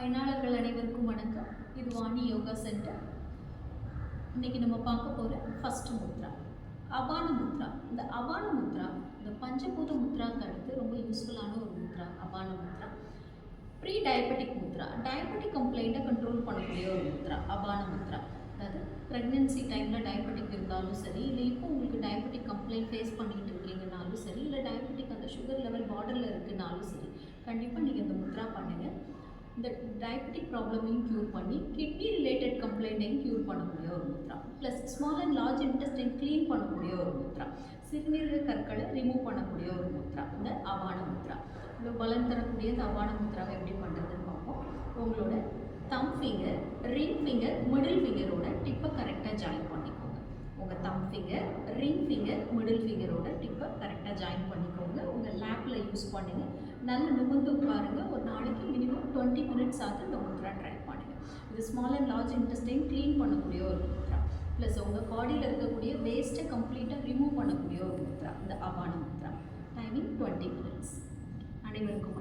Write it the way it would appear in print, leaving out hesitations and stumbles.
பயனாளர்கள் அனைவருக்கும் வணக்கம். இது வாணி யோகா சென்டர். இன்னைக்கு நம்ம பார்க்க போகிற ஃபர்ஸ்ட் முத்ரா அபான முத்ரா. இந்த அபான முத்ரா இந்த பஞ்சபூத முத்ராக்கு அடுத்து ரொம்ப யூஸ்ஃபுல்லான ஒரு முத்ரா அபான முத்ரா. ப்ரீ டயபெட்டிக் முத்ரா, டயபெட்டிக் கம்ப்ளைண்ட்டை கண்ட்ரோல் பண்ணக்கூடிய ஒரு முத்ரா அபான முத்ரா. அதாவது ப்ரெக்னென்சி டைமில் டயபெட்டிக் இருந்தாலும் சரி, இல்லை இப்போ உங்களுக்கு டயபெட்டிக் கம்ப்ளைண்ட் ஃபேஸ் பண்ணிக்கிட்டு இருக்கீங்கனாலும் சரி, இல்லை டயபெட்டிக் அந்த சுகர் லெவல் பார்டரில் இருக்குனாலும் சரி, கண்டிப்பாக நீங்கள் இந்த முத்ரா பண்ணுங்கள். இந்த டயபெட்டிக் ப்ராப்ளமையும் க்யூர் பண்ணி கிட்னி ரிலேட்டட் கம்ப்ளைண்ட்டையும் க்யூர் பண்ணக்கூடிய ஒரு Mudra. Plus small and large intestine clean பண்ணக்கூடிய ஒரு முத்ரா. சிறுநீரக கற்களை ரிமூவ் பண்ணக்கூடிய ஒரு முத்ரா இந்த அபான முத்ரா. இவ்வளோ பலன் தரக்கூடிய இந்த அபான முத்ராவை எப்படி பண்ணுறதுன்னு பார்ப்போம். உங்களோட thumb finger, ring finger, middle ஃபிங்கரோட டிப்பை கரெக்டாக ஜாயின் பண்ணிக்கோங்க. உங்கள் thumb finger, ring finger, middle ஃபிங்கரோட டிப்பை கரெக்டாக ஜாயின் பண்ணிக்கோங்க. உங்கள் லேப்பில் யூஸ் பண்ணுங்கள். நல்ல நிமிர்ந்து உட்காருங்க. ஒரு நாளைக்கு மினிமம் 20 மினிட்ஸ் ஆகுது இந்த முத்ரா ட்ரை பண்ணுங்கள். இது small and large intestine clean பண்ணக்கூடிய ஒரு முத்ரா. ப்ளஸ் உங்கள் பாடியில் இருக்கக்கூடிய வேஸ்ட்டை கம்ப்ளீட்டாக ரிமூவ் பண்ணக்கூடிய ஒரு முத்ரா இந்த அபான முத்ரா. Timing 20 minutes. அனைவருக்கும்